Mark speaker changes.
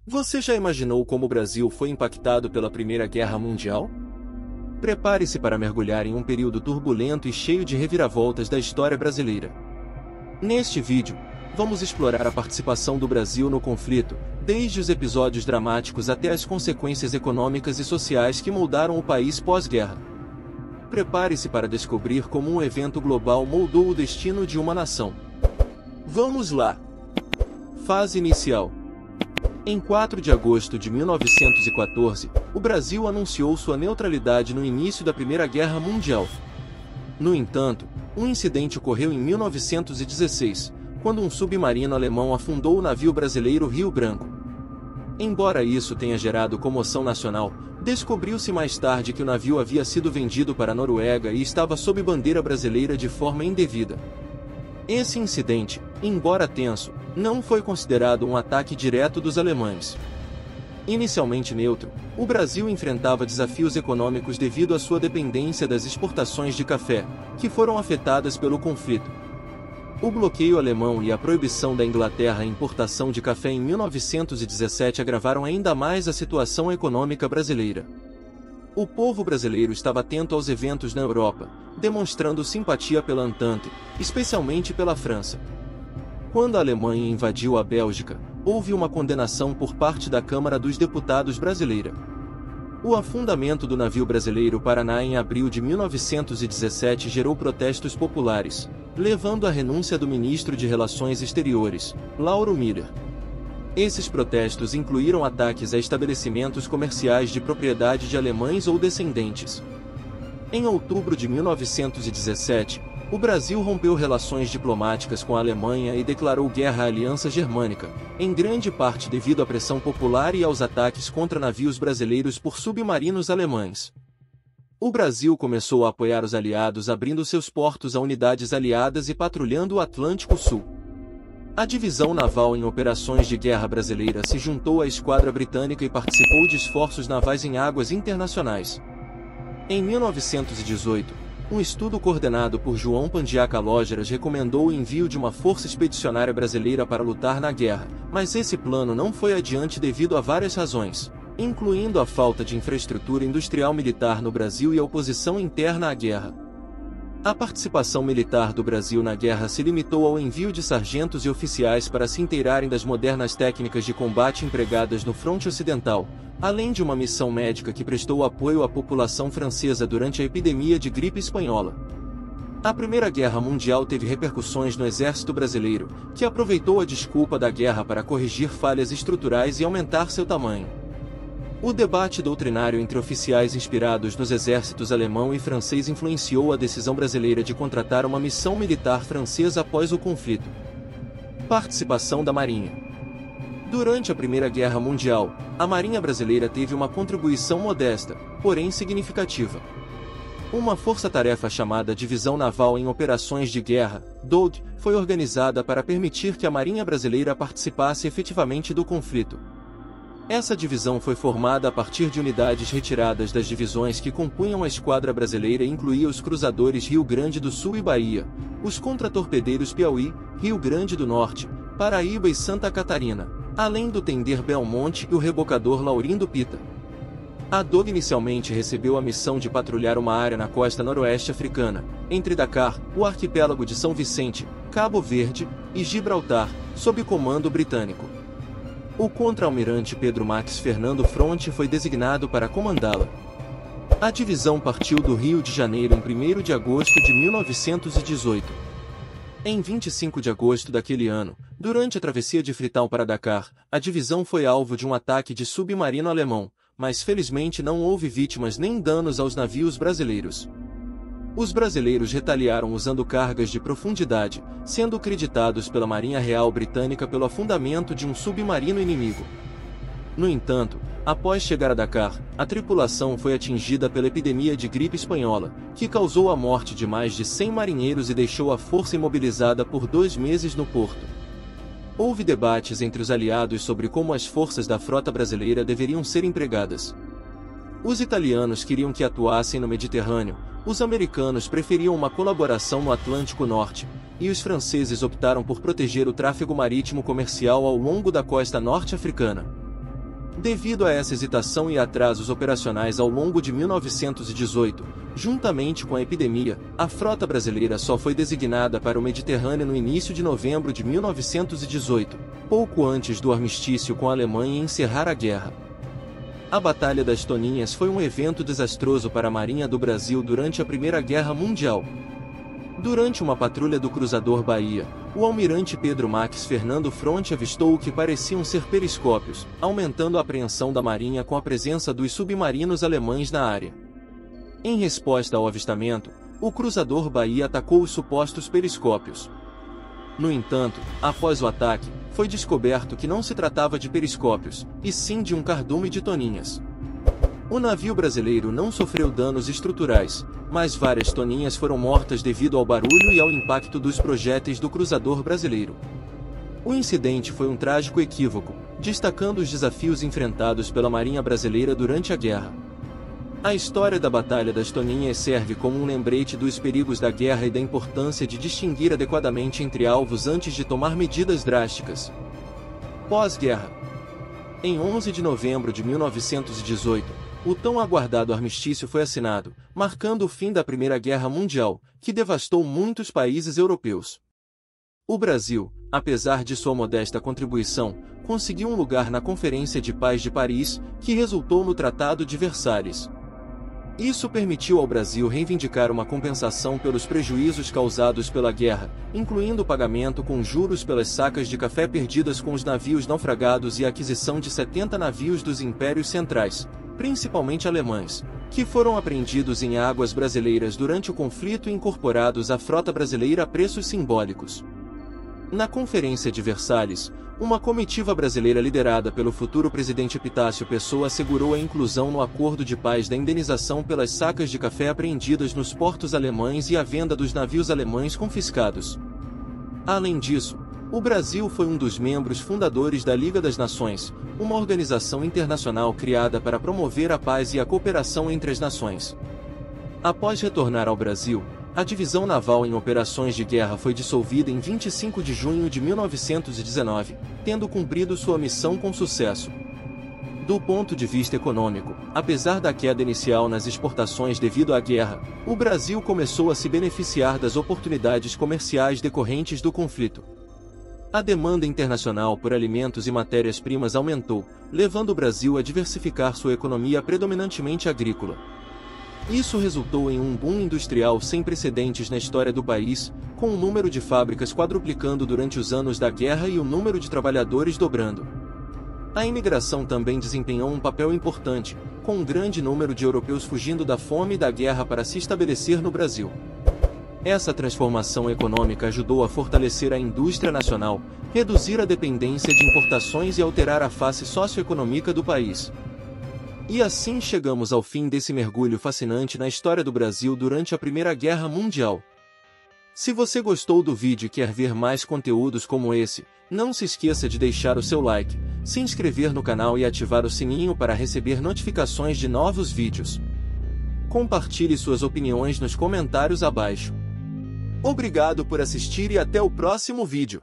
Speaker 1: Você já imaginou como o Brasil foi impactado pela Primeira Guerra Mundial? Prepare-se para mergulhar em um período turbulento e cheio de reviravoltas da história brasileira. Neste vídeo, vamos explorar a participação do Brasil no conflito, desde os episódios dramáticos até as consequências econômicas e sociais que moldaram o país pós-guerra. Prepare-se para descobrir como um evento global moldou o destino de uma nação. Vamos lá! Fase inicial. Em 4 de agosto de 1914, o Brasil anunciou sua neutralidade no início da Primeira Guerra Mundial. No entanto, um incidente ocorreu em 1916, quando um submarino alemão afundou o navio brasileiro Rio Branco. Embora isso tenha gerado comoção nacional, descobriu-se mais tarde que o navio havia sido vendido para a Noruega e estava sob bandeira brasileira de forma indevida. Esse incidente, embora tenso, não foi considerado um ataque direto dos alemães. Inicialmente neutro, o Brasil enfrentava desafios econômicos devido à sua dependência das exportações de café, que foram afetadas pelo conflito. O bloqueio alemão e a proibição da Inglaterra à importação de café em 1917 agravaram ainda mais a situação econômica brasileira. O povo brasileiro estava atento aos eventos na Europa, demonstrando simpatia pela Entente, especialmente pela França. Quando a Alemanha invadiu a Bélgica, houve uma condenação por parte da Câmara dos Deputados brasileira. O afundamento do navio brasileiro Paraná em abril de 1917 gerou protestos populares, levando à renúncia do ministro de Relações Exteriores, Lauro Miller. Esses protestos incluíram ataques a estabelecimentos comerciais de propriedade de alemães ou descendentes. Em outubro de 1917, o Brasil rompeu relações diplomáticas com a Alemanha e declarou guerra à Aliança Germânica, em grande parte devido à pressão popular e aos ataques contra navios brasileiros por submarinos alemães. O Brasil começou a apoiar os aliados abrindo seus portos a unidades aliadas e patrulhando o Atlântico Sul. A divisão naval em operações de guerra brasileira se juntou à esquadra britânica e participou de esforços navais em águas internacionais. Em 1918, um estudo coordenado por João Pandiaca Lógeras recomendou o envio de uma força expedicionária brasileira para lutar na guerra, mas esse plano não foi adiante devido a várias razões, incluindo a falta de infraestrutura industrial militar no Brasil e a oposição interna à guerra. A participação militar do Brasil na guerra se limitou ao envio de sargentos e oficiais para se inteirarem das modernas técnicas de combate empregadas no fronte ocidental, além de uma missão médica que prestou apoio à população francesa durante a epidemia de gripe espanhola. A Primeira Guerra Mundial teve repercussões no exército brasileiro, que aproveitou a desculpa da guerra para corrigir falhas estruturais e aumentar seu tamanho. O debate doutrinário entre oficiais inspirados nos exércitos alemão e francês influenciou a decisão brasileira de contratar uma missão militar francesa após o conflito. Participação da Marinha. Durante a Primeira Guerra Mundial, a Marinha brasileira teve uma contribuição modesta, porém significativa. Uma força-tarefa chamada Divisão Naval em Operações de Guerra, DOG, foi organizada para permitir que a Marinha brasileira participasse efetivamente do conflito. Essa divisão foi formada a partir de unidades retiradas das divisões que compunham a esquadra brasileira e incluía os cruzadores Rio Grande do Sul e Bahia, os contratorpedeiros Piauí, Rio Grande do Norte, Paraíba e Santa Catarina, além do tender Belmonte e o rebocador Laurindo Pita. A DOG inicialmente recebeu a missão de patrulhar uma área na costa noroeste africana, entre Dakar, o arquipélago de São Vicente, Cabo Verde e Gibraltar, sob comando britânico. O contra-almirante Pedro Max Fernando Fronte foi designado para comandá-la. A divisão partiu do Rio de Janeiro em 1º de agosto de 1918. Em 25 de agosto daquele ano, durante a travessia de Freetown para Dakar, a divisão foi alvo de um ataque de submarino alemão, mas felizmente não houve vítimas nem danos aos navios brasileiros. Os brasileiros retaliaram usando cargas de profundidade, sendo creditados pela Marinha Real Britânica pelo afundamento de um submarino inimigo. No entanto, após chegar a Dakar, a tripulação foi atingida pela epidemia de gripe espanhola, que causou a morte de mais de 100 marinheiros e deixou a força imobilizada por 2 meses no porto. Houve debates entre os aliados sobre como as forças da frota brasileira deveriam ser empregadas. Os italianos queriam que atuassem no Mediterrâneo, os americanos preferiam uma colaboração no Atlântico Norte, e os franceses optaram por proteger o tráfego marítimo comercial ao longo da costa norte-africana. Devido a essa hesitação e atrasos operacionais ao longo de 1918, juntamente com a epidemia, a frota brasileira só foi designada para o Mediterrâneo no início de novembro de 1918, pouco antes do armistício com a Alemanha encerrar a guerra. A Batalha das Toninhas foi um evento desastroso para a Marinha do Brasil durante a Primeira Guerra Mundial. Durante uma patrulha do cruzador Bahia, o almirante Pedro Max Fernando Fronte avistou o que pareciam ser periscópios, aumentando a apreensão da Marinha com a presença dos submarinos alemães na área. Em resposta ao avistamento, o cruzador Bahia atacou os supostos periscópios. No entanto, após o ataque, foi descoberto que não se tratava de periscópios, e sim de um cardume de toninhas. O navio brasileiro não sofreu danos estruturais, mas várias toninhas foram mortas devido ao barulho e ao impacto dos projéteis do cruzador brasileiro. O incidente foi um trágico equívoco, destacando os desafios enfrentados pela Marinha Brasileira durante a guerra. A história da Batalha das Toninhas serve como um lembrete dos perigos da guerra e da importância de distinguir adequadamente entre alvos antes de tomar medidas drásticas. Pós-guerra. Em 11 de novembro de 1918, o tão aguardado armistício foi assinado, marcando o fim da Primeira Guerra Mundial, que devastou muitos países europeus. O Brasil, apesar de sua modesta contribuição, conseguiu um lugar na Conferência de Paz de Paris, que resultou no Tratado de Versalhes. Isso permitiu ao Brasil reivindicar uma compensação pelos prejuízos causados pela guerra, incluindo o pagamento com juros pelas sacas de café perdidas com os navios naufragados e a aquisição de 70 navios dos impérios centrais, principalmente alemães, que foram apreendidos em águas brasileiras durante o conflito e incorporados à frota brasileira a preços simbólicos. Na Conferência de Versalhes, uma comitiva brasileira liderada pelo futuro presidente Epitácio Pessoa assegurou a inclusão no acordo de paz da indenização pelas sacas de café apreendidas nos portos alemães e a venda dos navios alemães confiscados. Além disso, o Brasil foi um dos membros fundadores da Liga das Nações, uma organização internacional criada para promover a paz e a cooperação entre as nações. Após retornar ao Brasil, a divisão naval em operações de guerra foi dissolvida em 25 de junho de 1919, tendo cumprido sua missão com sucesso. Do ponto de vista econômico, apesar da queda inicial nas exportações devido à guerra, o Brasil começou a se beneficiar das oportunidades comerciais decorrentes do conflito. A demanda internacional por alimentos e matérias-primas aumentou, levando o Brasil a diversificar sua economia predominantemente agrícola. Isso resultou em um boom industrial sem precedentes na história do país, com o número de fábricas quadruplicando durante os anos da guerra e o número de trabalhadores dobrando. A imigração também desempenhou um papel importante, com um grande número de europeus fugindo da fome e da guerra para se estabelecer no Brasil. Essa transformação econômica ajudou a fortalecer a indústria nacional, reduzir a dependência de importações e alterar a face socioeconômica do país. E assim chegamos ao fim desse mergulho fascinante na história do Brasil durante a Primeira Guerra Mundial. Se você gostou do vídeo e quer ver mais conteúdos como esse, não se esqueça de deixar o seu like, se inscrever no canal e ativar o sininho para receber notificações de novos vídeos. Compartilhe suas opiniões nos comentários abaixo. Obrigado por assistir e até o próximo vídeo.